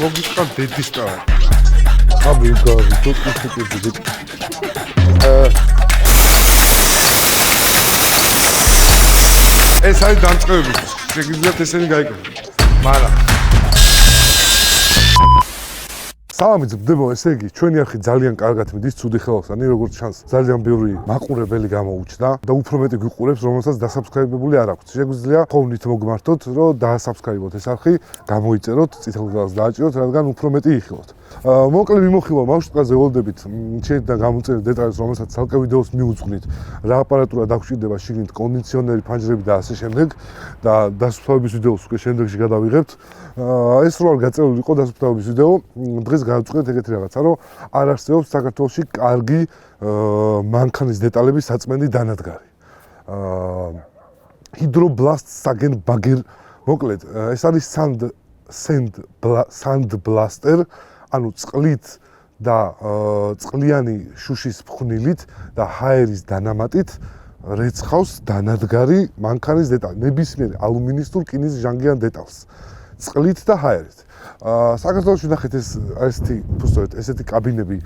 მოგიტყავ დედის ტავა. აბილგავი თუკი. ეს არის დამწყებები. შეგიძლიათ ესენი გაიგოთ. მაგრამ სალამი ძმდებო, ესე იგი, ჩვენი არხი ძალიან კარგად მიდის, ცუდი ხელოსანი, როგორც ჩანს, ძალიან ბევრი მაყურებელი გამოუჩნდა და უფრო მეტი გვიყურებს, რომელსაც დასაბსქრაიბებული არ აქვს. შეგვიძლია ხოვნით მოგმართოთ, რომ დაასაბსქრაიბოთ ეს არხი, გამოიწეროთ, წითელ გზას დააჭიროთ, რადგან უფრო მეტი იხილოთ. მოკლედ მიმოხილვა ბავშვთაზე ველოდებით, შეიძლება გამოწერეთ დეტალებს, რომელსაც ცალკე ვიდეოს მიუძღვნით, რა აპარატურა დაგჭირდება შიგნით, კონდიციონერი, ფანჯრები და ასე შემდეგ და დასუფთავების ვიდეოს უკვე შემდეგში გადავიღებთ. ეს რო არ გაწერილი იყო დასუფთავების ვიდეო, დღეს გავწყვეტ ეგეთი რაღაცა, რომ არ არსებობს საქართველოში კარგი მანქანის დეტალების საწმენდი დანადგარი. ჰიდრობლასტ საგენ ბაგერ, მოკლედ, ეს არის სანდბლასტერ, ანუ წყლით და წყლიანი შუშის ფხვნილით და ჰაერის დანამატით რეცხავს დანადგარი მანქანის დეტალი, ნებისმიერ ალუმინის თუ რკინის ჟანგიან დეტალს. წყლით და ჰაერით. საქართველოში ნახეთ ესეთი კაბინები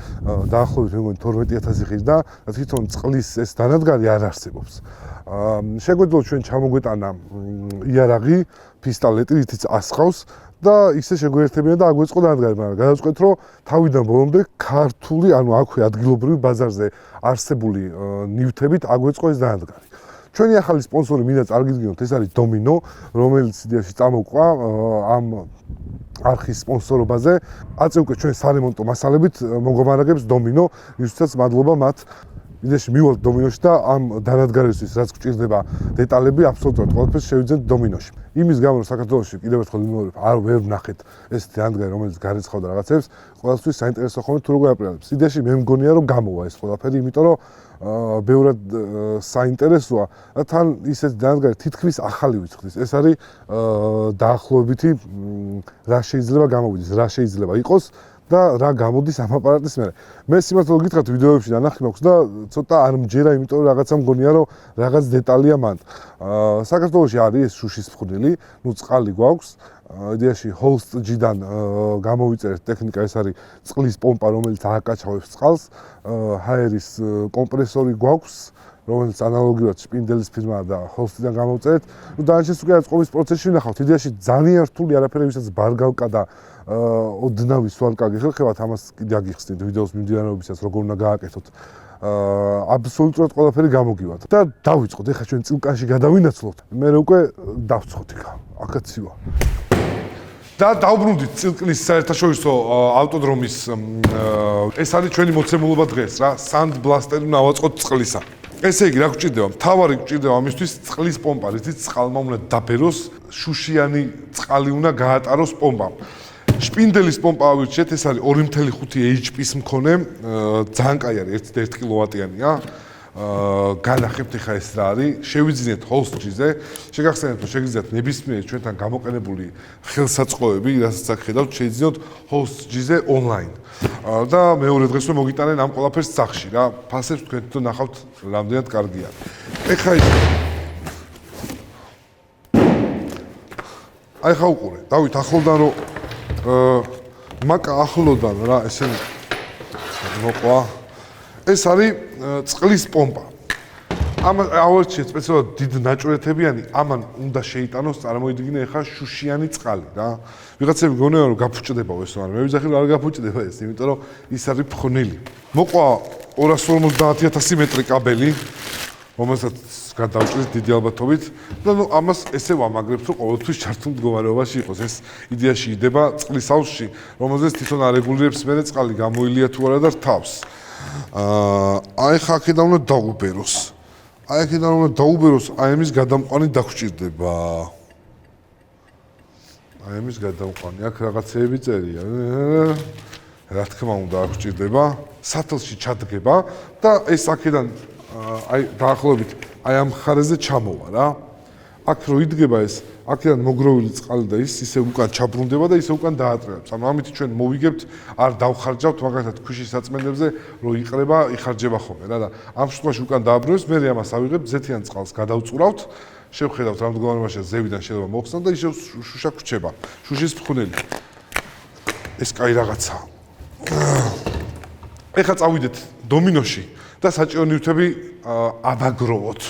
დაახლოებით მე მგონი 12000 ღირს და თვითონ წყლის ეს დანადგარი არ არსებობს. შეგვეძლო ჩვენ ჩამოგვეტანა იარაღი, პისტოლეტი, რითიც ასხავს და ისე შეგვეერთებინა და აგვეწყო დანადგარი, მაგრამ გადავწყვეტ, რომ თავიდან ბოლომდე ქართული, ანუ აქვე ადგილობრივი ბაზარზე არსებული ნივთებით აგვეწყო ეს დანადგარი. ჩვენი ახალი სპონსორი მინდა წარგიდგინოთ, ეს არის დომინო, რომელიც იდეაში წამოყვა ამ არხის სპონსორობაზე. აწევ უკვე ჩვენ სარემონტო მასალებით მოგომარაგებს დომინო, ვისაც მადლობა მათ. იდეაში მივალთ დომინოში და ამ დანადგარისთვის, რაც გვჭირდება დეტალები, აბსოლუტურად ყველაფერს შევიძენთ დომინოში. იმის გამო, რომ საქართველოში კიდევ ერთხელ ვიმეორებ, ვერ ვნახეთ ესეთი დანადგარი, რომელიც გარეცხავდა რაღაცებს, ყველასთვის საინტერესო ხომ თუ როგორ აპრიალებს. იდეაში მე მგონია, რომ გამოვა ეს ყველაფერი, იმიტომ რომ ბევრად საინტერესოა და თან ისეთ დანადგარი თითქმის ახალი ვიცხდის. ეს არის დაახლოებითი რა შეიძლება გამოვიდეს, რა შეიძლება იყოს და რა გამოდის ამ აპარატის მერე. მე სიმართლე გითხრათ ვიდეოებში ნანახი მაქვს და ცოტა არ მჯერა, იმიტომ რომ რაღაცა მგონია რომ რაღაც დეტალია მანდ. საქართველოში არის ეს შუშის ფხვნილი, ნუ წყალი გვაქვს. იდეაში ჰოლსტ-ჯიდან გამოვიწერეთ ტექნიკა, ეს არის წყლის პომპა, რომელიც ააკაჩავებს წყალს, ჰაერის კომპრესორი გვაქვს, რომელიც ანალოგიურად შპინდელის ფირმა და ჰოლსტიდან გამოვწერეთ. ნუ დანარჩენს უკვე აწყობის პროცესში ვნახავთ. იდეაში ძალიან რთული არაფერი, ვისაც ბარგალკა და ოდნავი სვარკა გიხერხებათ, ამას კიდე აგიხსნით ვიდეოს მიმდინარეობისას, როგორ უნდა გააკეთოთ. აბსოლუტურად ყველაფერი გამოგივათ და დავიწყოთ. ეხლა ჩვენ წილკანში გადავინაცვლოთ. მე უკვე დავცხოთ იქ. აკაცივა. და დავბრუნდით წილკნის საერთაშორისო ავტოდრომის ეს არის ჩვენი მოცემულობა დღეს რა, სანდბლასტერი ნავაწყოთ წყლისა. ესე იგი, რა გვჭირდება? მთავარი გვჭირდება ამისთვის წყლის პომპა, რითიც წყალმა უნდა დაბეროს, შუშიანი წყალი უნდა გაატაროს პომპამ. შპინდელის პომპა ავირჩიეთ, ეს არის 2.5 HP-ს მქონე, ძალიან კაი არის, 1 კილოვატიანია. განახებთ ეხა ეს რა არის, შევიძინეთ ჰოლსტ-ჯიზე, შეგახსენებთ, რომ შეგიძლიათ ნებისმიერი ჩვენთან გამოყენებული ხელსაწყოები, რასაც აქ ხედავთ, შეიძინოთ ჰოლსტ-ჯიზე ონლაინ. და მეორე დღესვე მოგიტანენ ამ ყველაფერს სახში რა, ფასებს თქვენ თვითონ ნახავთ, რამდენად კარგია. ეხა აი ხა უყურე, დავით ახლოდან რომ მაკა ახლოდან რა, ესენი მოყვა. ეს არის წყლის პომპა. ამან ავარჩიეთ სპეციალურად დიდ ნაჭრეთებიანი, ამან უნდა შეიტანოს, წარმოიდგინე ახლა შუშიანი წყალი რა. ვიღაცები გონია რომ გაფუჭდებაო ეს, მაგრამ მე ვიზახი რომ არ გაფუჭდება ეს, იმიტომ რომ ის არის ფხვნილი. მოყვა 250.000 მეტრი კაბელი, რომელსაც გადავჭრით დიდი ალბათობით და ნუ ამას ესე ვამაგრებთ, რომ ყოველთვის ჩართულ მდგომარეობაში იყოს. ეს იდეაში იდება წყლის აუზში, რომელზეც თვითონ არეგულირებს მერე წყალი გამოილია თუ არა და რთავს. აი ხა აქედან უნდა დაუბეროს. აი აქედან უნდა დაუბეროს, აი ამის გადამყვანი დაგჭირდება. აი ამის გადამყვანი, აქ რაღაცეები წერია. რა თქმა უნდა, აქ ჭირდება, სათელში ჩადგება და ეს აქედან აი დაახლოებით აი ამ ხარეზე ჩამოვა რა. აქ რო იდგება ეს, აქედან მოგროვილი წყალი და ის ისე უკან ჩაბრუნდება და ისე უკან დაატრევებს. ანუ ამით ჩვენ მოვიგებთ, არ დავხარჯავთ მაგალითად ქვიშის საწმენდებზე, რო იყრება, იხარჯება ხოლმე რა და ამ შემთხვევაში უკან დააბრუნებს, მე ამას ავიღებ, ზეთიან წყალს გადავწურავთ, შევხედავთ რა მდგომარეობაშია ზევიდან შეიძლება მოხსნათ და ისევ შუშა გვრჩება, შუშის ფხვნილი. ეს კაი რაღაცაა. ეხლა წავიდეთ დომინოში და საჭირო ნივთები ავაგროვოთ.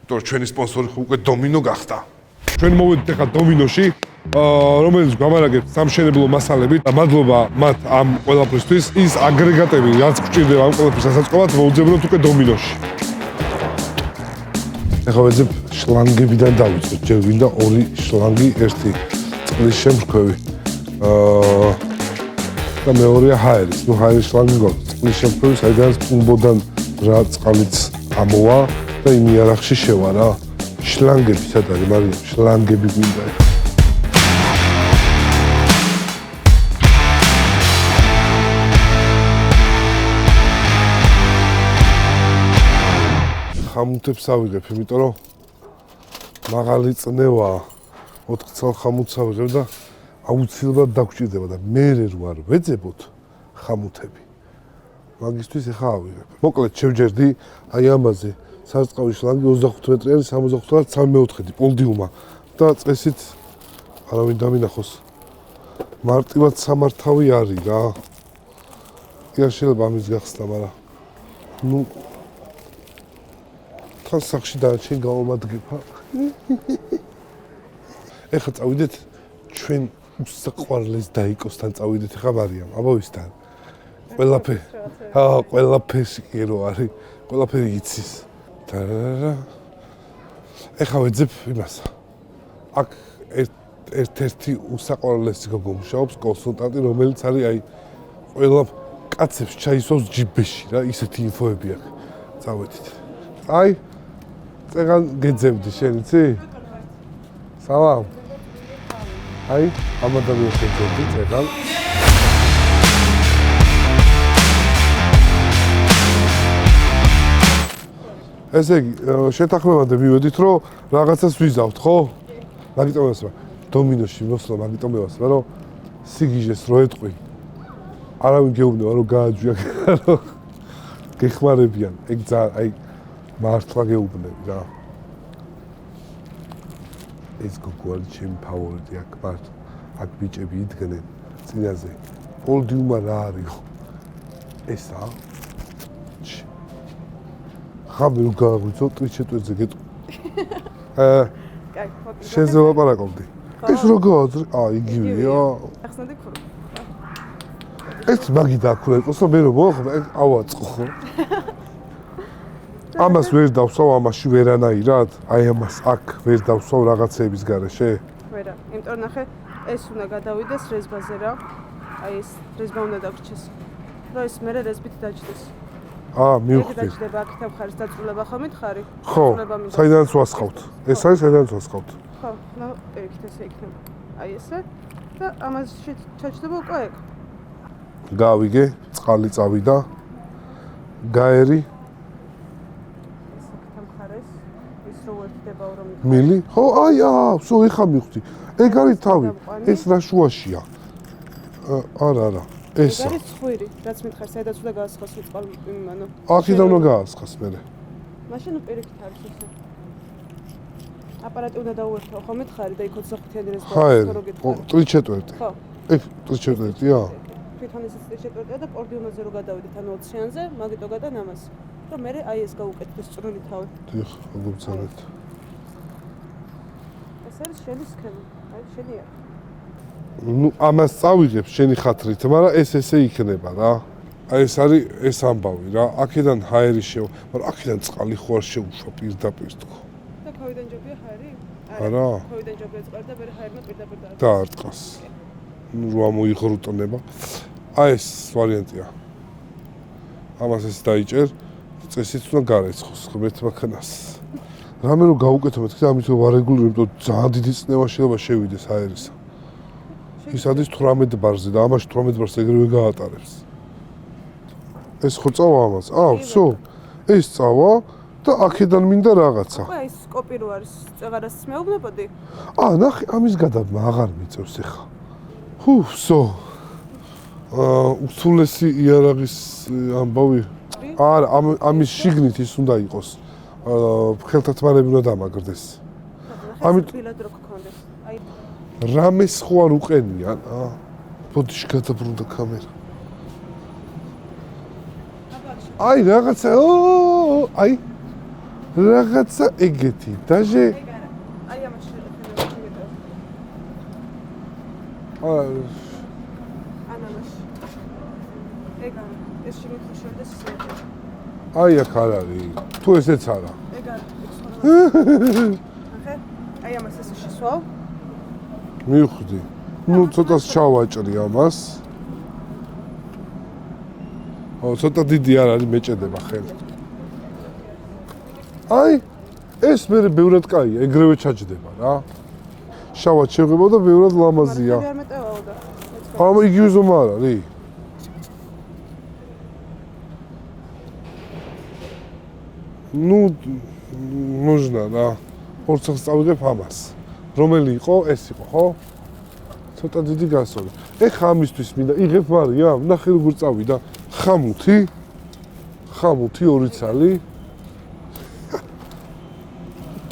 იმიტომ რომ ჩვენი სპონსორი უკვე დომინო გახდა. ჩვენ მოვედით ეხლა დომინოში, რომელიც გვამარაგებს სამშენებლო მასალებით და მადლობა მათ ამ ყველაფრისთვის. ის აგრეგატები, რაც გვჭირდება ამ ყველაფრის დასაწყობად, მოვუძებნოთ უკვე დომინოში. ეხლა ვეძებ შლანგებიდან დავიწყოთ. ჯერ გვინდა 2 შლანგი, 1 წყლის შემრქვევი. და მეორეა ჰაერის. ნუ ჰაერის შლანგი გვაქვს. წყლის შემრქვევი, საიდანაც პუმბოდან რა წყალიც ამოვა და იმ იარაღში შევა რა. შლანგები სად არის, მარიამ? შლანგები გვინდა. ხამუთებს ავიღებ, იმიტომ რომ მაღალი წნევაა. 4 წელ ხამუთს ავიღებ და აუცილებლად დაგჭირდება და მე რო არ ვეძებოთ ხამუთები. მაგისთვის ახლა ავიღებ. მოკლედ შევჯერდი აი ამაზე სარწყავი შლანგი 25 მეტრიანი 65-დან 3/4 პოლდიუმა და წესით არავინ დამინახოს. მარტივად სამართავი არის რა. კი შეიძლება ამის გახსნა, მაგრამ ნუ თან სახში დააჩენ გამომადგება. ეხლა წავიდეთ ჩვენ უსაყვარლეს დაიკოსთან წავიდეთ ახლა მარიამ, აბავისთან. ყველაფერი. ყველაფერი კი რო არის, ყველაფერი იცის. და ეხლა ვეძებ იმას. აქ ერთ-ერთი უსაყვარლესი გოგო მუშაობს, კონსულტანტი, რომელიც არის აი ყველა კაცებს ჩაისვავს ჯიბეში რა, ისეთი ინფოები აქვს. წავედით. აი წეგან გეძებდი შენ იცი? სალამ. აი, ამ ადამიანს ეძებდი წეგან. ესე იგი, შეთანხმებამდე მივედით, რომ რაღაცას ვიზავთ, ხო? მაგიტომ ევასება, დომინოში მოსვლა, მაგიტომ ევასება, რომ სიგიჟეს რო ეტყვი. არავინ გეუბნება, რომ გააჯვია, რომ გეხმარებიან. ეგ აი მართლა გეუბნები რა. ეს გოგო არის ჩემი ფავორიტი აქ მარტო. აქ ბიჭები იდგნენ წინაზე. პოლდიუმა რა არისო? ესა? ხამი რო გააღვიძო ტრიჩეტვეზე გეტყვი. კაი, ფოტო. შენზე ვაპარაკობდი. ეს რო გააძრე, იგივეა. ახსენდი ქრო. ეს მაგი დაქურეკოს, რომ მე რო მოახდა, ავაწყო ხო? ამას ვერ დავსვავ ამაში ვერანაირად? აი ამას აქ ვერ დავსვავ რაღაცეების გარეშე? ვერა, იმიტომ ნახე, ეს უნდა გადავიდეს რეზბაზე რა. აი ეს რეზბა უნდა დაგრჩეს. რომ ეს მერე რეზბით დაჯდეს. მივხვდი. დაჯდება აქეთა მხარეს დაწვრილება ხო მითხარი? ხო, საიდანაც ვასხავთ. ეს არის საიდანაც ვასხავთ. ხო, ნუ ეგეთ ესე იქნება. აი ესე და ამაში ჩაჯდება უკვე ეგ. გავიგე, წყალი წავიდა. გაერი მილი? ხო, სულ ეხა მივხვდი. ეგ არის თავი. ეს რა შუაშია? არა. ესა. ეს არის ცხვირი, რაც მითხარ, საიდანაც უნდა გაასხოს წყალი იმანო. აქედან უნდა გაასხას მერე. მაშინ პირიქით არის ესე. აპარატი უნდა დაუერთო, ხო მითხარი და იქ 25-იანი რეზბა რო გითხარი. ტრიჩეტვერტი. ხო. ეგ ტრიჩეტვერტია? თვითონ ისიც ტრიჩეტვერტია და პორდიუმაზე რო გადავიდეთ, ანუ 20-იანზე, მაგიტო გადან ამას. რომ მე აი ეს გავუკეთდეს წვრილი თავი. დიახ, მოგცადეთ. ეს არის შენი სქემა. აი შენია. ნუ ამას წავიღებ შენი ხათრით, მაგრამ ეს ესე იქნება რა. აი ეს არის ეს ამბავი რა. აქედან ჰაერი შევა, მაგრამ აქედან წყალი ხო არ შეუშვა პირდაპირ თქო. და ქოვიდან ჯობია ჰაერი? არა. ქოვიდან ჯობია წყალი და მე ჰაერმა პირდაპირ დაარტყას. ნუ რა მოიღრუტნება. აი ეს ვარიანტია. ამას ეს დაიჭერ, წესით უნდა გარეცხოს ღმერთმა ქნას. რამე რო გავუკეთო მეთქე ამით რომ ვარეგულირებ, იმიტომ ძალიან დიდი წნევა შეიძლება შევიდეს ჰაერისა. ის არის 18 ბარზე და ამაში 18 ბარს ეგრევე გაატარებს. ეს ხო წავა ამას? ვсё. ეს წავა და აქედან მინდა რაღაცა. აი ეს კოპი რო არის, წეღარას მეუბნებოდი? ნახე, ამის გადაბმა აღარ მიწევს ახლა. ვсё. უსულესი იარაღის ამბავი. არა, ამის შიგნით ის უნდა იყოს. ხელთათმარები უნდა დამაგრდეს. ამით ბილად რო გქონდეს. აი რამეს ხო არ უყენიან? ბოდიში გადაბრუნდა კამერა. აი რაღაცა, აი რაღაცა ეგეთი, დაჟე. აი ამაში ანანაში. ეგა ეს შემოხშორდა და სიძე. აი აქ არ არის. თუ ესეც არა. ეგა ახე აი ამას ესე შესვავ. მივხვდი. ნუ ცოტას ჩავაჭრი ამას. ცოტა დიდი არ არის, მეჭედება ხელი. აი ეს მე ბევრად კაია, ეგრევე ჩაჯდება რა. შავად შეღება და ბევრად ლამაზია. არ მეტევაო და. ამ იგივე ზომა არ არის. ნუ მოჟნა რა. ორცახს წავიღებ ამას. რომელი იყო? ეს იყო, ხო? ცოტა დიდი გასული. ეხა ამისთვის მინდა იღებ მარიამ, ნახე როგორ წავიდა. ხამუთი 2 ცალი.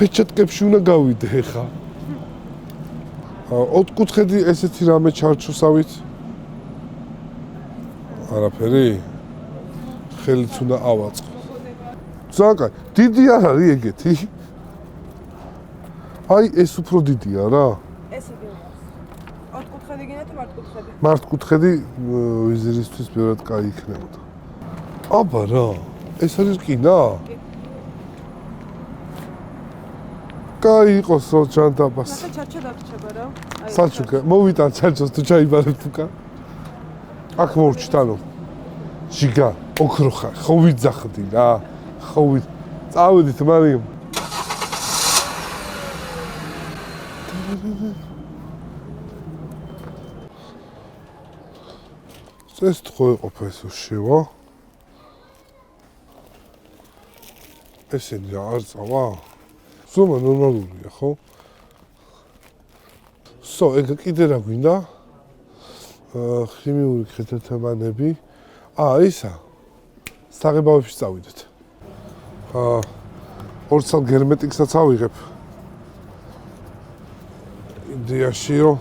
პეჩატკებში უნდა გავიდე ეხა. 4 კუთხედი ესეთი რამე ჩარჩოსავით. არაფერი. ხელიც უნდა ავაწყო. ზაკა, დიდი არ არის ეგეთი? აი ეს უფრო დიდია რა. ეს იგი. 4 კუთხედი გინდა თუ მარტ კუთხედი? მარტ კუთხედი ვიზირისთვის ბევრად კაი იქნებოდა. აბა რა, ეს არის რკინა? კაი იყოს რო ჯანდაბას. ნახე ჩარჩო დაგრჩება რა. აი საჩუქა, მოვიტან ჩარჩოს თუ ჩაიბარებ უკან. აქ მოვჭით ანუ. ჯიგა, ოქრო ხარ, ხო ვიძახდი რა. ხო წავედით მარიამ. ეს თქო ეყოფა ეს შევა. ესენი არ წავა. ზომა ნორმალურია, ხო? ეგ კიდე რა გვინდა? ხიმიური ხეთათებანები. ისა. საღებავებში წავიდეთ. 2 ცალ გერმეტიკსაც ავიღებ. იდეაში რომ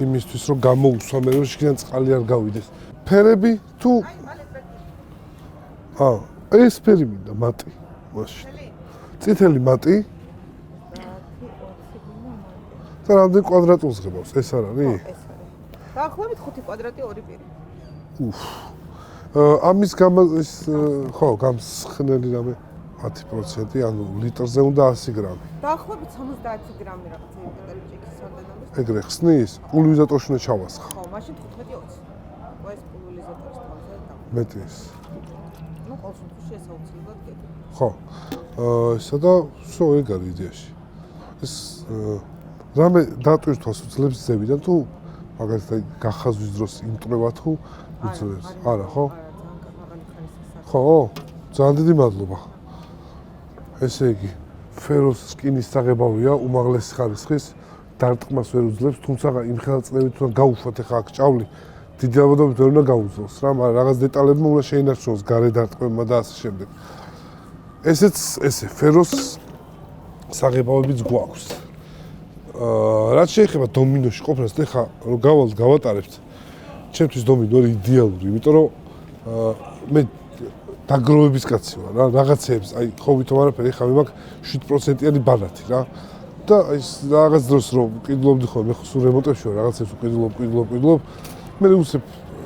იმისთვის რომ გამოუსვა მე რომ შიგნიდან წყალი არ გავიდეს. ფერები თუ ეს ფერი მინდა მატი მაშინ. წითელი მატი. და რამდენი კვადრატულს ღებავს ეს არ არის? ეს არის. დაახლოებით 5 კვადრატი 2 პირი. ამის გამო ეს ხო გამსხნელი რამე 10%, ანუ ლიტრზე უნდა 100 გრამი. დაახლოებით 70 გრამი რაღაცა იმპერატორი ჭიქის სანდანობის. ეგრე ხსნის? პულვერიზატორში უნდა ჩავასხა. ხო, მაშინ 15-20. ეს პულვერიზატორის თავზე და. მეტი ის. ნუ ყოველ შემთხვევაში ეს აუცილებლად გეტყვი. ხო. ისა და ეგ არის იდეაში. ეს რამე დატვირთვას უძლებს ზევიდან თუ მაგალითად გახაზვის დროს იმტრევა თუ უძლებს. არა, ხო? ხო, ძალიან დიდი მადლობა. ესე იგი, ფეროს სკინის საღებავია, უმაღლესი ხარისხის, დარტყმას ვერ უძლებს, თუმცა იმ ხელწლებით თუ გაუშვათ ახლა აქ ჭავლი, დიდი ალბათობით ვერ უნდა გაუძლოს რა, მაგრამ რაღაც დეტალებმა უნდა შეინარჩუნოს გარე დარტყმებმა და ასე შემდეგ. ესეც ესე, ფეროს საღებავებიც გვაქვს. რაც შეეხება დომინოში ყოფნას, ახლა რომ გავატარებთ, ჩემთვის დომინო არის იდეალური, იმიტომ რომ მე დაგროვების კაცი ვარ რა, რაღაცეებს, აი ხო ვითომ არაფერი, ხა მე მაქვს 7%-იანი ბანათი რა. და ის რაღაც დროს რომ ყიდულობდი ხოლმე, ხო სულ რემონტებში ვარ, რაღაცებს ვყიდულობ. მე უცებ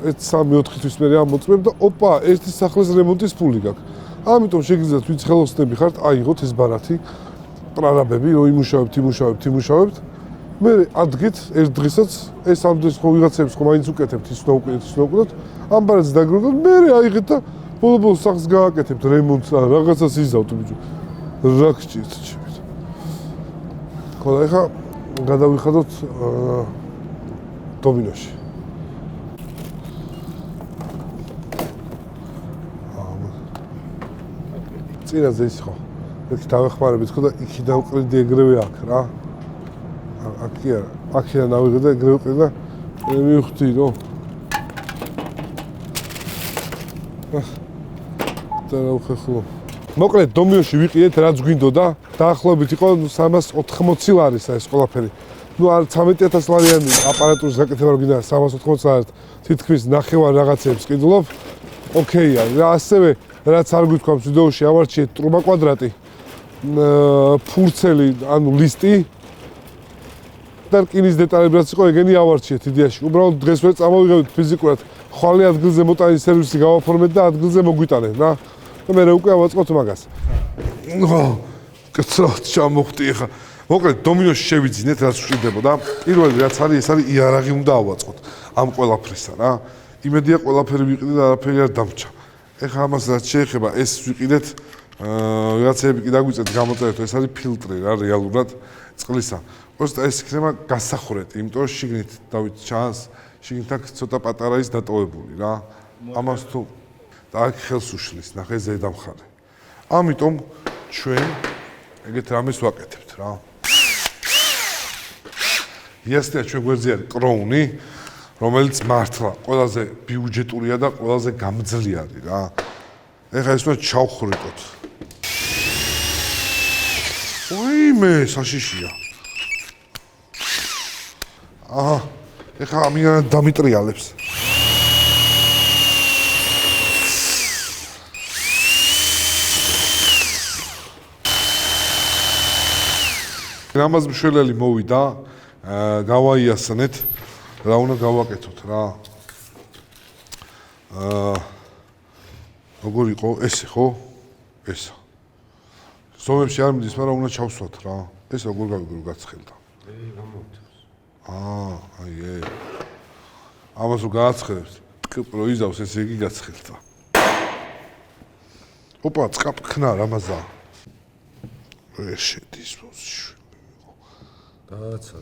3-4 თვის მე ამოწმებ და ოპა, ერთი სახლის რემონტის ფული გაქვს. ამიტომ შეგიძლიათ ვინც ხელოსნები ხართ, აიღოთ ეს ბანათი, პრარაბები, რომ იმუშავებთ. მე ადგეთ ერთ დღესაც ეს ამდენს ხო ვიღაცებს ხო მაინც უკეთებთ, ის უნდა ამ ბანათს დაგროვოთ, მე აიღეთ და ბოლო სახს გააკეთებთ რემონტს, რაღაცას იზავთ ბიჭო. რა გჭირთ ჩემით. ხო და ეხა გადავიხადოთ დომინოში. წინაზე ის ხო. ერთი დავეხმარებით ხო და იქიდან უყრიდი ეგრევე აქ რა. აქ კი არა. აქედან ავიღე და ეგრევე უყრიდი და მე მივხვდი რომ და რა ვხეხლო. მოკლედ დომინოში ვიყიდეთ რაც გვინდოდა. დაახლოებით იყო 380 ლარისა ეს ყველაფერი. ნუ არ 13000 ლარიანი აპარატურის გაკეთება გინდა 380 ლარად თითქმის ნახევარ რაღაცებს ყიდულობ. ოკეია, ასევე რაც არ გითხრა ვიდეოში ავარჩიეთ ტრუბა კვადრატი, ფურცელი, ანუ ლისტი და რკინის დეტალები რაც იყო ეგენი ავარჩიეთ იდეაში. უბრალოდ დღეს ვერ წამოვიღებთ ფიზიკურად, ხვალე ადგილზე მოტანის სერვისი გავაფორმეთ და ადგილზე მოგვიტანენ რა. და მე უკვე ავაწყოთ მაგას. კაცრად ჩამოხტი ხა. მოკლედ დომინოში შევიძინეთ რაც ვჭირდებოდა. პირველი რაც არის ეს არის იარაღი უნდა ავაწყოთ ამ ყველაფრისა რა. იმედია ყველაფერი ვიყიდე და არაფერი არ დამრჩა. ეხლა ამას რაც შეეხება ეს ვიყიდეთ რაღაცები კი დაგვიწეთ გამოწერეთ ეს არის ფილტრი რა რეალურად წყლისა. просто ეს იქნება გასახურეთი, იმიტომ რომ შიგნით დავით ჩანს, შიგნით აქ ცოტა პატარა ის დატოვებული რა. ამას თუ და აქ ხელს უშლის, ნახე ზედა მხარე. ამიტომ ჩვენ ეგეთ რამეს ვაკეთებთ რა. იასტია ჩვენ გვერდზე არის კროუნი, რომელიც მართლა ყველაზე ბიუჯეტურია და ყველაზე გამძლე არის რა. ეხლა ეს უნდა ჩავხრიკოთ. უიმე, საშიშია. აჰა, ეხლა ამიან დამიტრიალებს. რამაზ მშველელი მოვიდა, გავაიასნეთ, რა უნდა გავაკეთოთ რა. როგორ იყო ესე ხო? ესა. ზომებში არ მიდის, მაგრამ უნდა ჩავსვათ რა. ეს როგორ გაცხელდა? გამოვთავს. აი ე. ამას რო გააცხელებთ, ტკიპრო იზავს ესე იგი გაცხელდა. ოპა, წყაფქნა რამაზა. შედის მოსში. დააცა.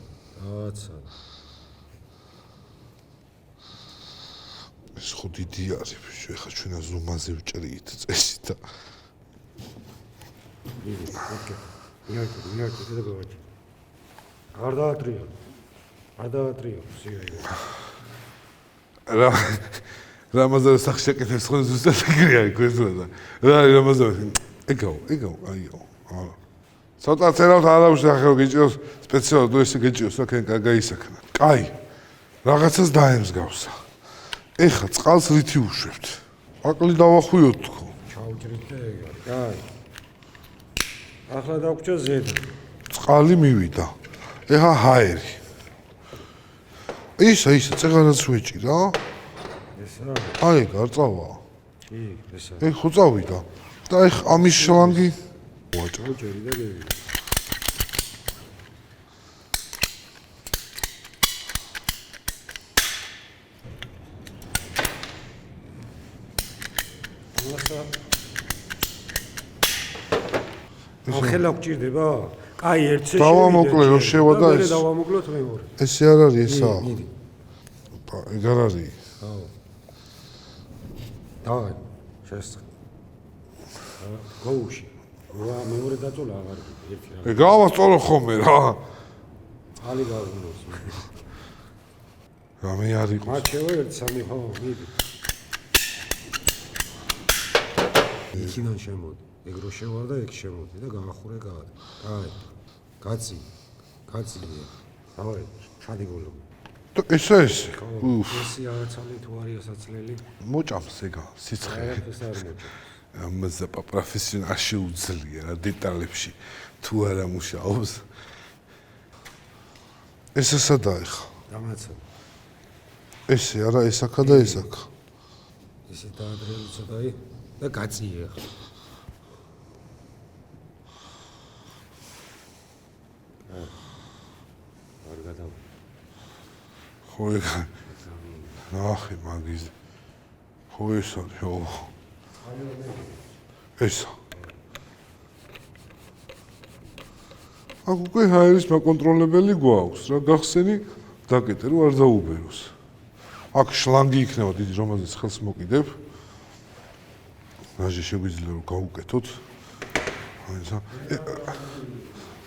ეს ხო დიდი არის, ბიჭო, ეხლა ჩვენ ზუმაზე ვჭრით წესი და მიაკეთე და გავაჭი. არ დაატრიო, სიაი. რამაზან სახში აკეთებს ხო ზუსტად ეგრეა გვესმოდა. რა რამაზან ეგაო, აიო. ცოტა წერავთ არავის ახლა გიჭიროს სპეციალურად ესე გეჭიროს რა კენ გაისახნა. კაი. რაღაცას დაემსგავსა. ეხლა წყალს რითი უშვებთ? აკლი დავახვიოთ თქო. ჩაუჭრით და ეგ არის. კაი. ახლა დაგვრჩა ზედა. წყალი მივიდა. ეხლა ჰაერი. ისა, წეღარაც ვეჭი რა. ესა. აი, გარწავა. კი, ესა. ეგ ხო წავიდა. და ეხლა ამის შლანგი ჩაუჭერი და გევიდა. ახლა გჭირდება? კაი, ერთზე შევიდეთ. დავამოკლე რომ შევა და ეს. დავამოკლოთ მეორე. ესე არ არის ესა. მიდი. ეგ არ არის. აუ. დავай, შესწრე. გოუში. მეორე დაწოლა აღარ გიქ ერთი რა. ეგ გავასწორო ხოლმე რა. ალი გავუნოს. რა მე არ იყო. მათ შევა ერთ სამი ხო, მიდი. იქიდან შემოდი. ეგ რო შევარ და ეგ შემოდი და გაახურე გაადა. აი. კაცია. დავай, ჩადი გოლო. და ესა ესე. ესი არაცალი თუ არის ასაცლელი. მოჭამს ეგა სიცხე. ეს არ მოჭამს. ამაზე პროფესიონალში უძლია რა დეტალებში თუ არა მუშაობს. ეს სადაა ხა? დამაცა. ესე არა ეს აქა და ეს აქა. ესე დაადრელი ცოტაი და კაცია ხა. არ გადავა. ხო ეგ. ნახე მაგის. ხო ეს არის ხო. ესა. აქ უკვე ჰაერის მაკონტროლებელი გვაქვს რა გახსენი დაკეთე რომ არ დაუბეროს. აქ შლანგი იქნება დიდი რომელზეც ხელს მოკიდებ. ნაჟე შეგვიძლია რომ გავუკეთოთ. აი ესა.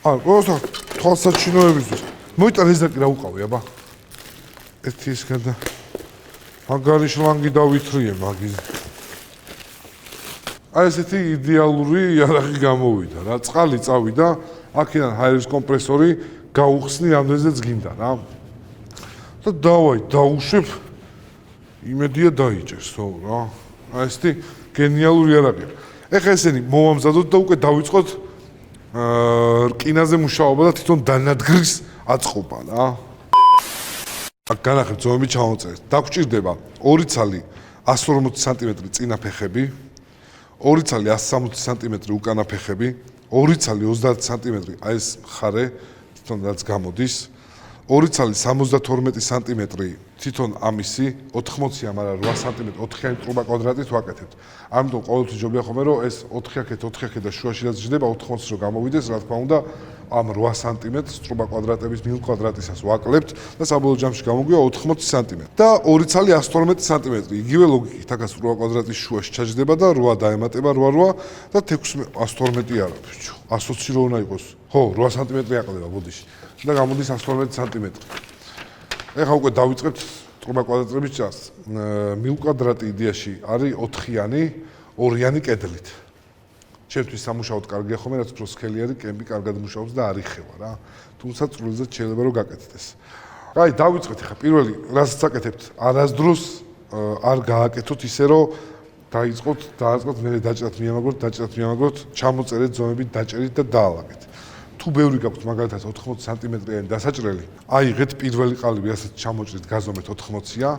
პროსტა თვალსაჩინოებისთვის. მოიტან ეს დაკი რა უყავი აბა. ერთი ის გადა. მაგარი შლანგი დავითრიე მაგის. აი ესეთი იდეალური იარაღი გამოვიდა რა. წყალი წავიდა, აქედან ჰაერის კომპრესორი გაუხსნი რამდენზეც გინდა რა. და დავაი, დაუშვებ. იმედია დაიჭერს, ხო რა. აი ესეთი გენიალური არაღია. ეხლა ესენი მოვამზადოთ და უკვე დავიწყოთ რკინაზე მუშაობა და თვითონ დანადგრის აწყობა რა. აქ განახებ ზომები ჩავწერეთ. დაგვჭირდება 2 ცალი 140 სანტიმეტრი წინა ფეხები, 2 ცალი 160 სანტიმეტრი უკანა ფეხები, 2 ცალი 30 სანტიმეტრი აი ეს მხარე თვითონ რაც გამოდის, 2 ცალი 72 სანტიმეტრი თვითონ ამისი 80-ია, მაგრამ 8 სანტიმეტრი 4-იანი ტრუბა კვადრატით ვაკეთებთ. ამიტომ ყოველთვის ჯობია ხოლმე რომ ეს 4-4 და შუაში რაც ჯდება 80 რო გამოვიდეს, რა თქმა უნდა, ამ 8 სანტიმეტრს ტრუბა კვადრატების მილ კვადრატისას ვაკლებთ და საბოლოო ჯამში გამოგვია 80 სანტიმეტრი. და 2 ცალი 112 სანტიმეტრი. იგივე ლოგიკით, აქაც ტრუბა კვადრატის შუაში ჩაჯდება და 8 დაემატება 8 და 112 არა, ბიჭო. 120 რო უნდა იყოს. ხო, 8 სანტიმეტრი აკლდება ბოდიში. და გამოდის 112 სანტიმეტრი. ეხლა უკვე დავიწყებთ ტრუბა კვადრატების ჭრას. მილ კვადრატი იდეაში არის 4-იანი, 2-იანი კედლით. ჩემთვის სამუშაოდ კარგია ხოლმე, რაც უფრო სქელი არის, კემპი კარგად მუშაობს და არ იხევა რა. თუმცა წვრილზე შეიძლება რომ გაკეთდეს. აი, დავიწყეთ ეხლა პირველი, რასაც აკეთებთ, არასდროს არ გააკეთოთ ისე რომ დაიწყოთ, მე დაჭრათ მიამაგროთ, ჩამოწერეთ ზომები დაჭერით და დაალაგეთ. თუ ბევრი გაქვთ მაგალითად 80 სანტიმეტრიანი დასაჭრელი, აიღეთ პირველი ყალიბი, რასაც ჩამოჭრით, გაზომეთ 80-ია,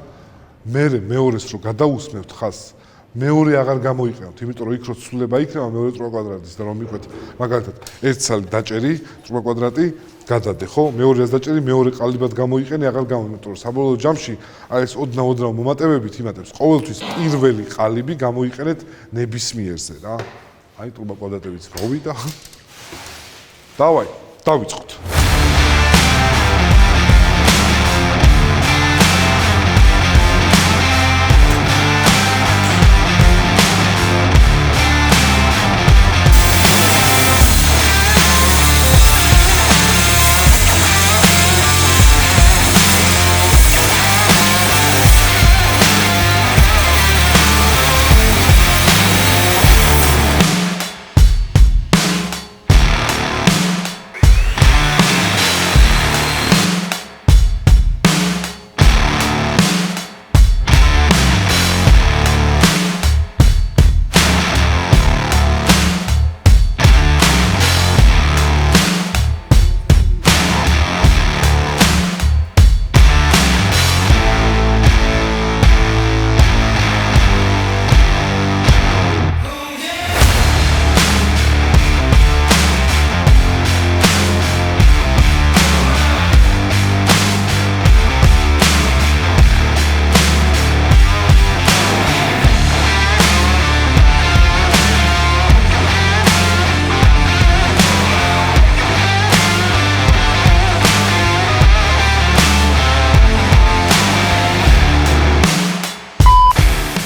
მერე მეორეს რო გადაусმევთ ხაზს, მეორე აღარ გამოიყენოთ, იმიტომ რომ იქ რო ცვლილება იქნება მეორე ტრუბა კვადრატის და რომ მიყვეთ მაგალითად 1 ცალი დაჭერი, ტრუბა კვადრატი გადადე, ხო? მეორეს დაჭერი, მეორე ყალიბად გამოიყენე, აღარ გამომი, იმიტომ რომ საბოლოო ჯამში აი ეს ოდნავ მომატებებით იმატებს. ყოველთვის პირველი ყალიბი გამოიყენეთ ნებისმიერზე რა. აი ტრუბა კვადრატებიც მოვიდა. დავაი, დავიწყოთ.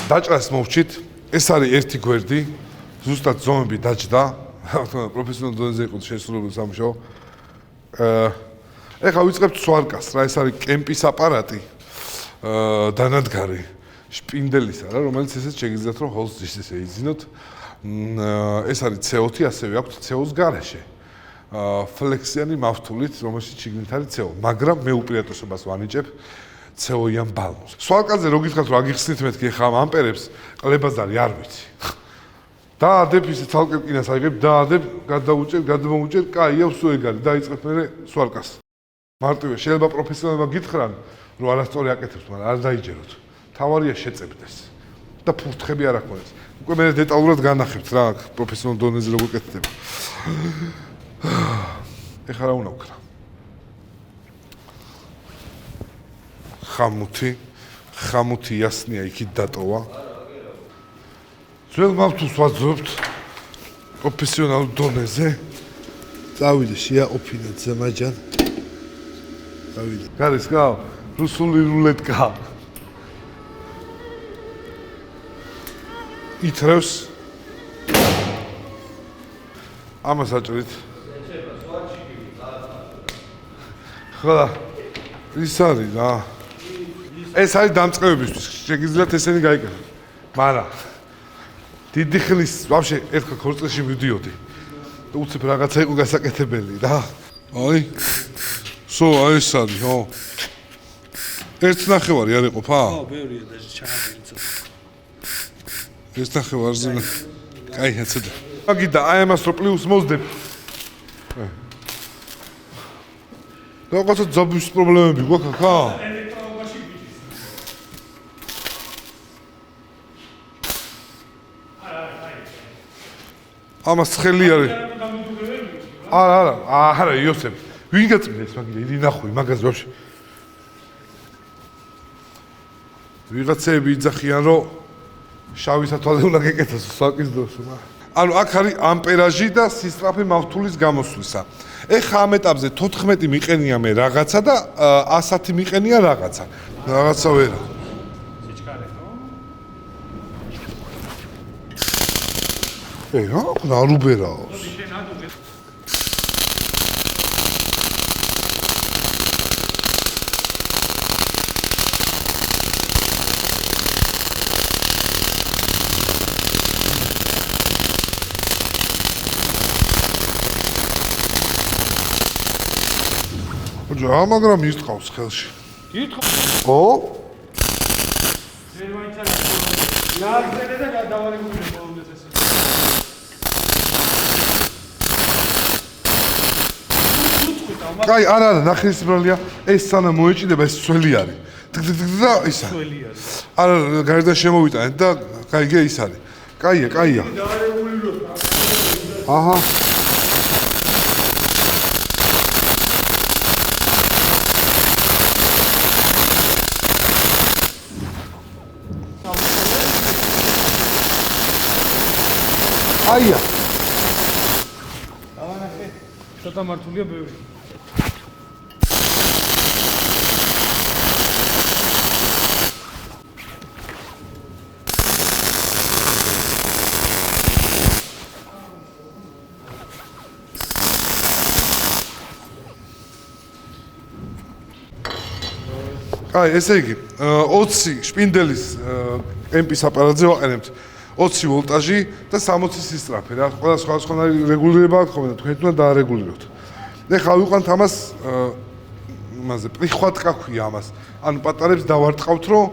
დაჭრას მოვჭით, ეს არის ერთი გვერდი, ზუსტად ზომები დაჭდა, პროფესიონალ დონეზე იყო შესრულებული სამუშაო. ეხლა ვიწყებთ სვარკას, რა ეს არის კემპის აპარატი, დანადგარი შპინდელისა რა, რომელიც ესეც შეგიძლიათ რომ ჰოლს ისე ეიძინოთ. ეს არის CO2, ასევე აქვს CO-ს გარეშე. ფლექსიანი მავთულით, რომელშიც შიგნით არის CO, მაგრამ მე უპირატესობას ვანიჭებ CO-იან ბალნს. სვარკაზე რო გითხრათ რომ აგიხსნით მეთქი ხა ამ ამპერებს, ყლებაზარი არ ვიცი. დაადებ ისე თალკე რკინას აიღებ, დაადებ, გადმოუჭერ, კაია, ვსო ეგ არის, დაიწყებ მე სვარკას. მარტივია, შეიძლება პროფესიონალებმა გითხრან, რომ არასწორი აკეთებს, მაგრამ არ დაიჯეროთ. თავარია შეწებდეს და ფურთხები არ აქვს. უკვე მე დეტალურად განახებთ რა, პროფესიონალ დონეზე როგორ კეთდება. ეხლა რა უნდა ვქნა? ხამუთი იასნია იქით დატოვა. ძველ მავთულს ვაძობთ პროფესიონალურ დონეზე. წავიდე შეაყოფინოთ ზემაჯან. წავიდე. გარესკა, რუსული რულეტკა. ითრევს. ამას აჭრით. ხოდა ის არის რა. ეს არის დამწყებებისთვის, შეგიძლიათ ესენი გაიკეთოთ. მაგრამ დიდი ხნის ვაფშე ერთხელ ქორწილში მივდიოდი. უცებ რაღაცა იყო გასაკეთებელი რა. აი სო ეს არის, ხო? 1.5 არ იყოფა? ხო, ბევრია და ჩააბილი ცოტა. 1.5-ზე. კაი, ცოტა. მაგიდა აი ამას რო პლუს მოსდებ. რაღაცა ძაბვის პრობლემები გვაქვს ხა? ელექტროობაში გიჩის. ამას ცხელი არის. არა, იოსებ. ვინ გაწმენდეს მაგიდა? იდი ნახვი მაგას ვაფშე. ვიღაცები იძახიან რომ შავი სათვალე უნდა გეკეთოს საკის დროს, ანუ აქ არის ამპერაჟი და სისწრაფე მავთულის გამოსვლისა. ეხა ამ ეტაპზე 14 მიყენია მე რაღაცა და 110 მიყენია რაღაცა. რაღაცა ვერა. სიჩქარე, ხო? რა რუბერაო. შენ ადუგე. რა მაგრამ ისტყავს ხელში. გითხო. ხო? ზერ მაინც არის. ნაგზელე და გადავარებული ბოლომდე ესე. კაი, არა, ნახევარსბრალია. ეს სანამ მოეჭიდება, ეს სველი არის. და ისა. სველი არის. არა, გარდა შემოვიტანეთ და კაიგე ის არის. კაია. გადავარებული რო. აჰა. აია. დავანახე. ცოტა მართულია ბევრი. აი, ესე იგი, 20 შპინდელის კემპის აპარატზე ვაყენებთ 20 ვოლტაჟი და 60 სისწრაფე რა. ყველა სხვადასხვანაირი რეგულირება აქვს ხოლმე და თქვენ უნდა დაარეგულიროთ. ეხლა ვიყვანთ ამას იმაზე პრიხვატკა ქვია ამას. ანუ პატარებს დავარტყავთ, რომ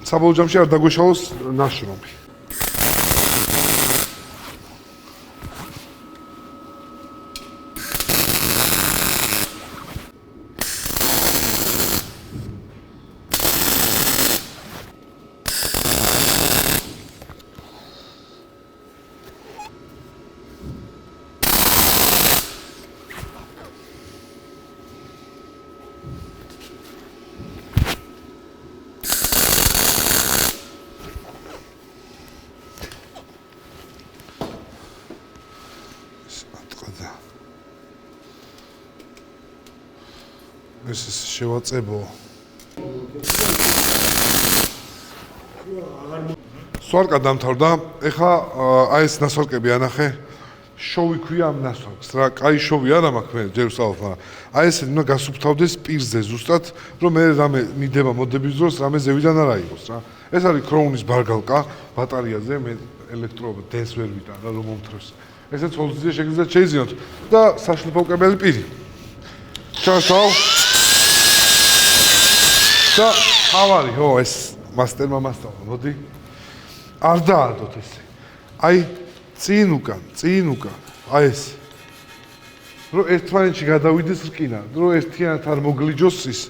საბოლოო ჯამში არ დაგვეშალოს ნაშრომი. ეს შევაწებო. სვარკა დამთავრდა. ეხა აი ეს ნასვარკები ანახე. შოვი ქვია ამ ნასვარკს რა. კაი შოვი არა მაქვს მე ჯერ ვსაუბრობ, მაგრამ აი ესე უნდა გასუფთავდეს პირზე ზუსტად, რომ მე რამე მიდება მოდების დროს რამე ზევიდან არ აიღოს რა. ეს არის ქროუნის ბარგალკა ბატარეაზე, მე ელექტროდენს ვერ ვიტან რა რომ მომთრევს. ესეც ხოლმე შეგიძლიათ შეიზიოთ და საშლიფოვკებელი პირი. ჩასავ და ავარი, ხო, ეს მასტერმა მასწავლა, მოდი. არ დაადოთ ესე. აი, წინ უკან, აი ეს. რომ ერთმანეთში გადავიდეს რკინა, რომ ერთიანად არ მოგლიჯოს ის.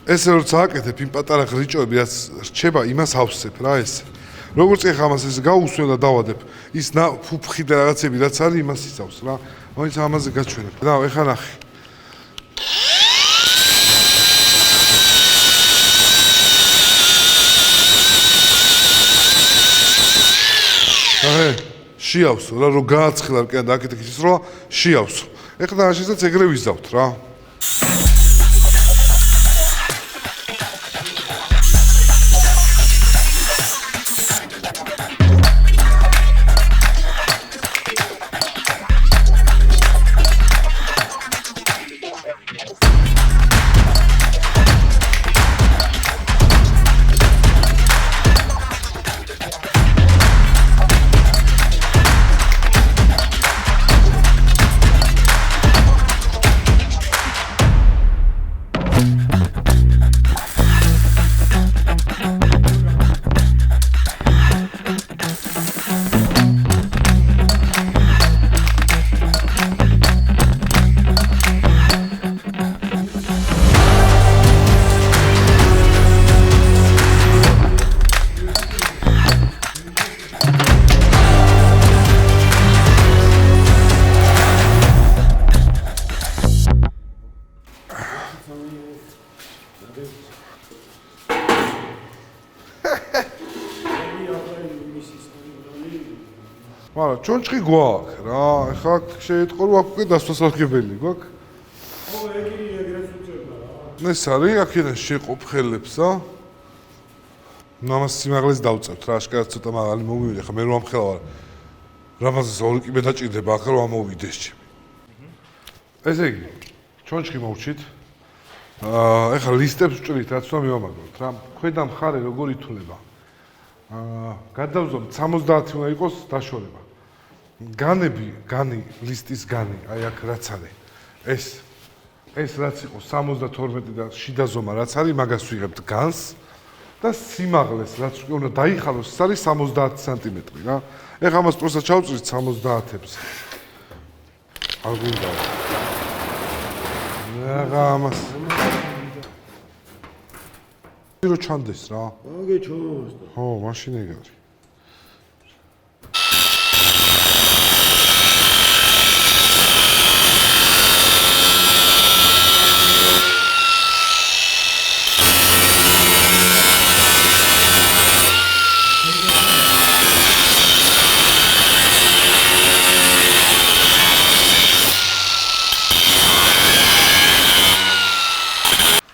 ესე რომ წააკეთებ იმ პატარა ხრიჭოები, რაც რჩება, იმას ავსებ რა ეს. როგორც ეხა ამას ეს გაუსვენ და დავადებ, ის ფუფხი და რაღაცები რაც არის, იმას იცავს რა. მაინც ამაზე გაჩვენებ. და ეხა ნახე. შეავსო რა, რომ გააცხილა რკინა და აქეთ ის რა, შეავსო. ეხლა შესაც ეგრე ვიზავთ რა. ჩონჩხი გვაქვს რა. ეხლა შეიტყო რომ აქ უკვე დასასარგებელი გვაქვს. ო ეგრე ეგრეც უწევდა რა. ეს არის აქედან შეყოფ ხელებსა. ამას სიმაღლეს დავწევთ რა, აშკარად ცოტა მაღალი მომივიდა, ხა მე რომ ამხელავარ. რაღაცას ორი კიბე დაჭირდება ახლა რომ ამოვიდეს ჩემი. ესე იგი, ჩონჩხი მოვჩით. ეხლა ლისტებს ვჭრით, რაც უნდა მივამაგროთ რა. ქვედა მხარე როგორ ითვლება? გადავზომთ 70 უნდა იყოს დაშორება. განი, ლისტის განი, აი აქ რაც არის. ეს რაც იყო 72 და შიდა ზომა რაც არის, მაგას ვიღებთ განს და სიმაღლეს რაც უნდა დაიხალოს, ეს არის 70 სანტიმეტრი რა. ეხლა ამას პროსტა ჩავწვით 70-ებზე. არ გვინდა. რა ამას რო ჩანდეს რა. აგე ჩონს და. ხო, მაშინ ეგ არის.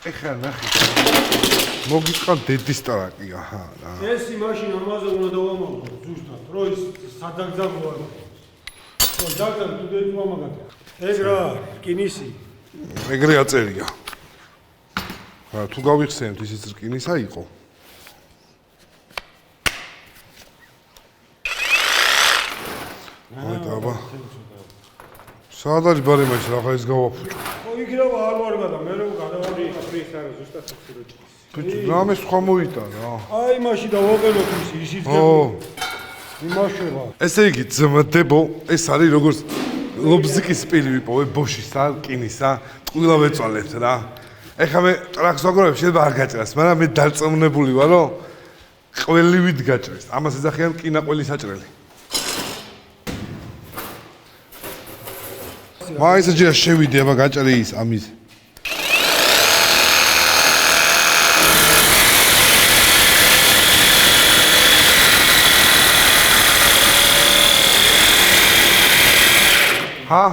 ეხლა ნახე. მოგიწყალ დედის ტრაკი, აჰა რა. ეს მაშინ ამაზე უნდა დავამოყო ზუსტად, რომ ის სადაგზავნა. ხო, დაგზავნა თუ დედი მომაგატე. ეს რა, რკინისი. ეგრე აწერია. თუ გავიხსენებთ ისიც რკინისა იყო. აი დაბა. სად არის ბარემაში რა ხა ის გავაფუჭო. ხო, იქნება არ ვარ გადა, მე რომ გადავარი ფრის არა ზუსტად ხშიროჭის. ბიჭო, რამე სხვა მოვიტან რა. აი მაშინ დავაყენოთ ისიც ო, იმაშება. ესე იგი ძმდებო, ეს არის როგორც ლობზიკის პირი ვიპოვე ბოშისა, რკინისა, ყველა ვეწვალებთ რა. ეხლა მე ტრაქს ვაგროვებ, შეიძლება არ გაჭრას, მაგრამ მე დარწმუნებული ვარ, რომ ყველივით გაჭრეს. ამას ეძახიან რკინა-ყველი საჭრელი. მაინც ჯერ შევიდე, აბა გაჭრი ის ამის. ჰა?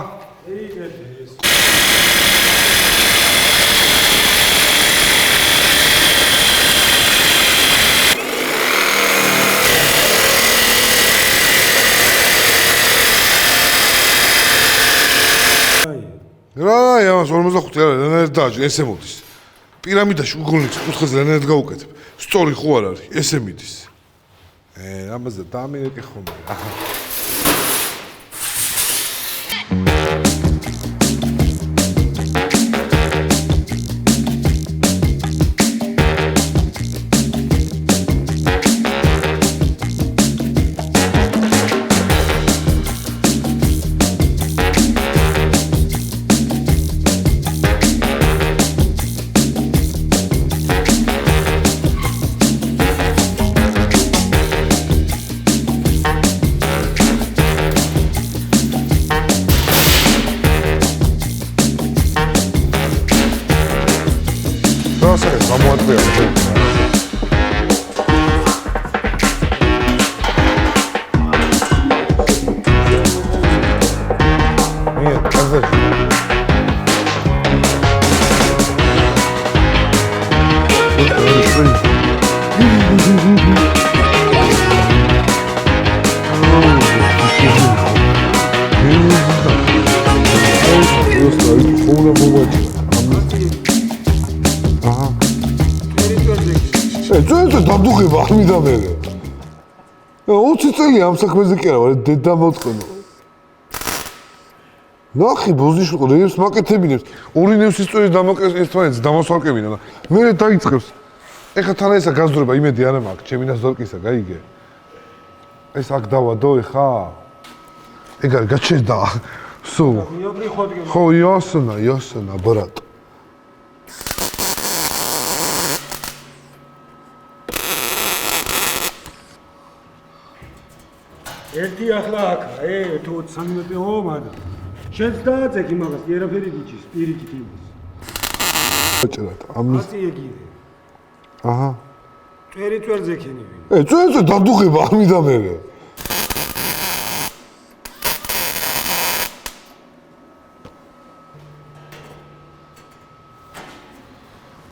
რა, ამას 45 არა, რანაირად დააჭრი, ესე მოდის. პირამიდაში უგონლიქს კუთხეზე რანაირად გაუკეთებ. სწორი ხო არ არის, ესე მიდის. ამაზე დამირეკე ხომე. აჰა. დამდუღება არ მინდა მე. 20 წელი ამ საქმეზე კი არა, დედა მოწყენო. ნახი ბოზნიშვილო რევს მაკეთებინებს. ორი ნევს ისტორიის დამოკესტვანებს დამასვარკებინა და მე დაიწყებს. ეხა თან ესა გაზრდება იმედი არა მაქვს, ჩემი ნაზორკისა გაიგე. ეს აქ დავადო ეხა. ეგ არის გაჩერდა. სულ. ხო, იოსნა, ბრატ. ერთი ახლა აქა, თუ 13 ო მადა. შენც დააწეკ იმას, ერაფერი გიჩის, პირიქით იმას. აჭრათ, ამის. აცი ეგირე. აჰა. წვერი წვერზე ქენები. წვერზე დამდუღება არ მინდა მე.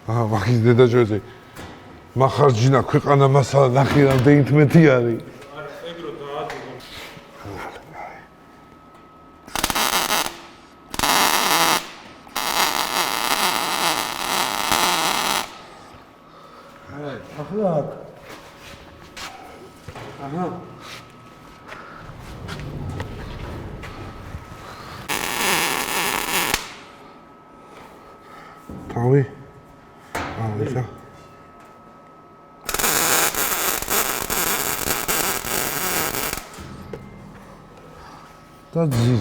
მაგის დედაჭვეზე მახარჯინა ქვეყანა მასალა ნახე რამდენი თმეთი არის. ეგრო დააძო. ახლა აქ. აჰა. თავი. ისა. და ძი.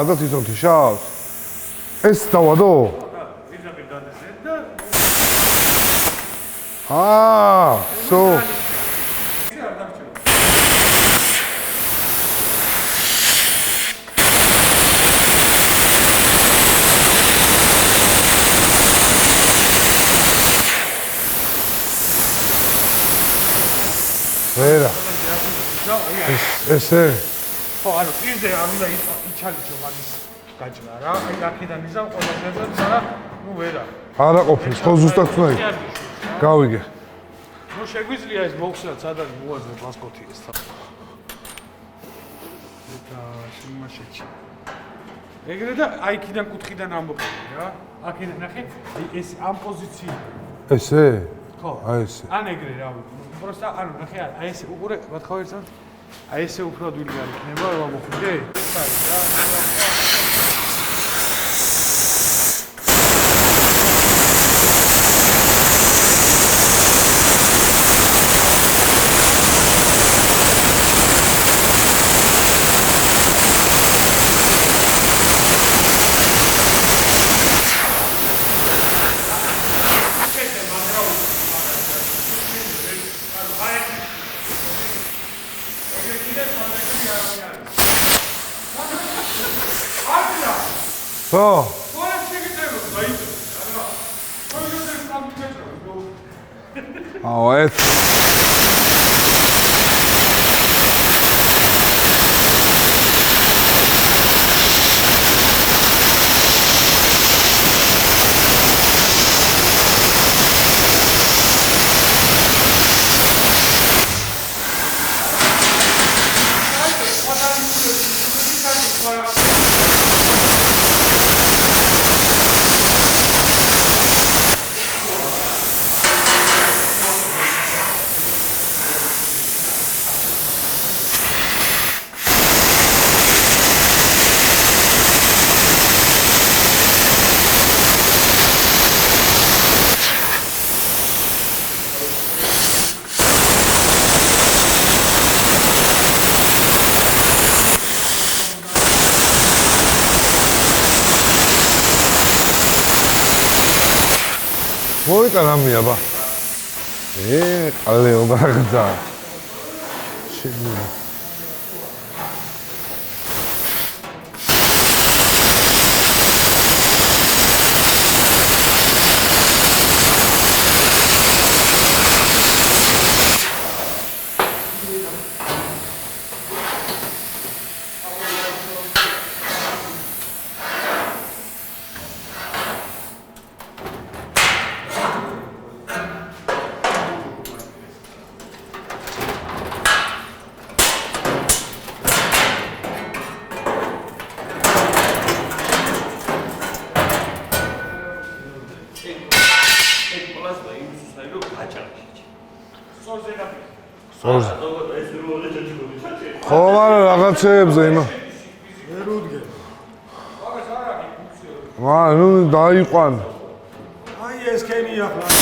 და თვითონ თიშავს. ეს დავადო? სო. ვერა. ესე. ხო, ანუ პირზე არ უნდა იჩალიჩო მაგის გაჭრა რა. აი აქედან იზამ ყველა შეძლებს არა, ნუ ვერა. არა ყოფნის, ხო ზუსტად უნდა იქ. გავიგე. ნუ შეგვიძლია ეს მოხსნათ სადაც მოაზე პასპორტი ეს თა. და სიმაშეჩი. ეგრე და აი იქიდან კუთხიდან ამბობდი რა. აქედან ნახე, ეს ამ პოზიცია. ესე? ხო. აი ესე. ან ეგრე რა. просто ანუ ნახე, აი ესე უყურე, რა თქვა ერთად? აი ესე უფრო ადვილი არ იქნება, რომ ამოხვიდე? ეს არის რა. ხო. ეს მოიტანა მიაბა. ყალეობა გზა. შენი. ხო, მაგრამ რაღაცეებზე იმა. ვერ უდგენ. ნუ დაიყვან. აი ეს კენი ახლა.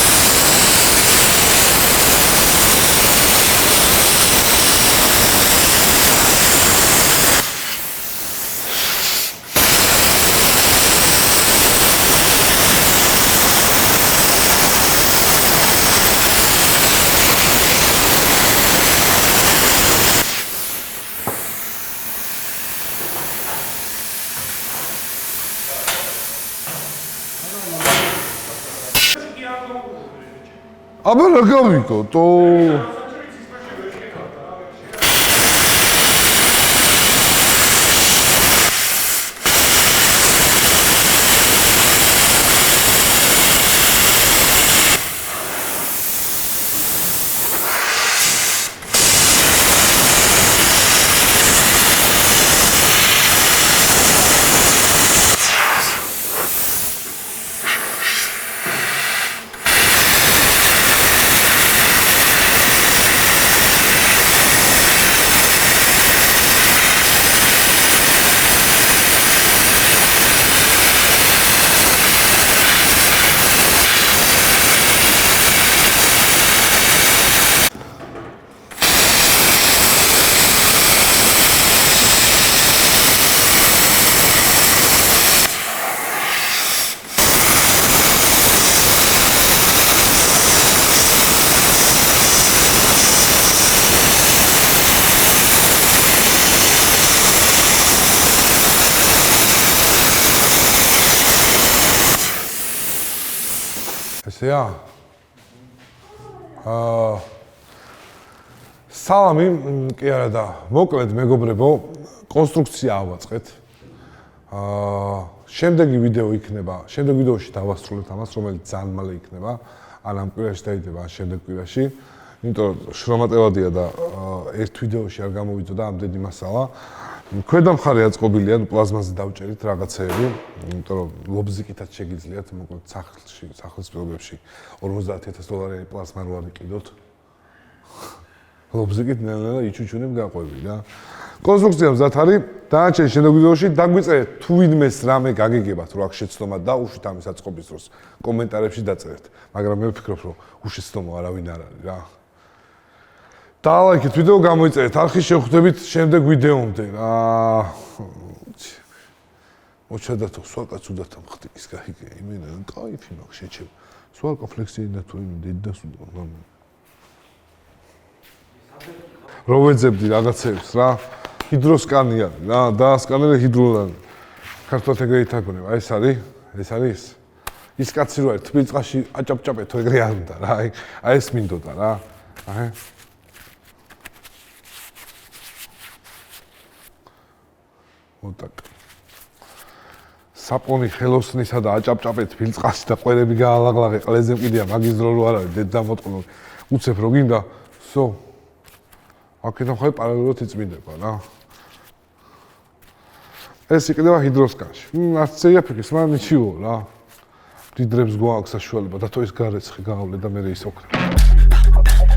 აბა რა გავიგოთ? ესეა? სალამი, კი არა და მოკლედ მეგობრებო, კონსტრუქცია ავაწყეთ. შემდეგი ვიდეო იქნება, შემდეგ ვიდეოში დავასრულებთ ამას, რომელიც ძალიან მალე იქნება. ან ამ კვირაში დაიდება, ან შემდეგ კვირაში. იმიტომ რომ შრომატევადია და ერთ ვიდეოში არ გამოვიწოდა ამდენი მასალა. ქვედა მხარე აწყობილია, პლაზმაზე დავჭერით რაღაცეები, იმიტომ რომ ლობზიკითაც შეგიძლიათ, მოკლედ სახლის პირობებში $50,000 პლაზმა რო არიყიდოთ. ლობზიკით ნელა იჩუჩუნებ გაყვები რა. კონსტრუქცია მზად არის, დანარჩენ შემდეგ ვიდეოში დაგვიწერეთ თუ ვინმეს რამე გაგიგებათ, რო აქ შეცდომა დაუშვით ამის აწყობის დროს, კომენტარებში დაწერეთ. მაგრამ მე ვფიქრობ, რომ უშეცდომა არავინ არ არის რა. დაალაიქეთ ვიდეო, გამოიწერეთ არხის შევხვდებით შემდეგ ვიდეომდე რა. მოჩადათო სვალკაც უდათა მხდი ის გაიგე იმენა кайფი მაქვს შეჩებ. სვალკა ფლექსინა თუ იმ დედასუდა მამა. რო ვეძებდი რაღაცებს რა. ჰიდროსკანი არის რა, დაასკანერე ჰიდროლანი. ქართულად ეგრე ითარგმნება, ეს არის, ეს არის. ის კაცი რო არის თბილწყალში აჭაპჭაპეთო ეგრე არ უნდა რა. აი ეს მინდოდა რა. აჰა. ოტაკ. საპონი ხელოსნისა და აჭაპჭაპეთ თბილწყალში და ყვერები გაალაღლაღე ყლეზე მყიდია მაგის დრო რო არ არის დედ დამოტყნო. უცებ რო გინდა, სო. აქედან ხარ პარალელურად იწმინდება რა. ეს იყიდება ჰიდროსკანში. არც ეაფიქის, მაგრამ ნიჩიო რა. დიდრებს გვაქვს საშუალება და თუ ის გარეცხი გაავლე და მე ის ოქრა.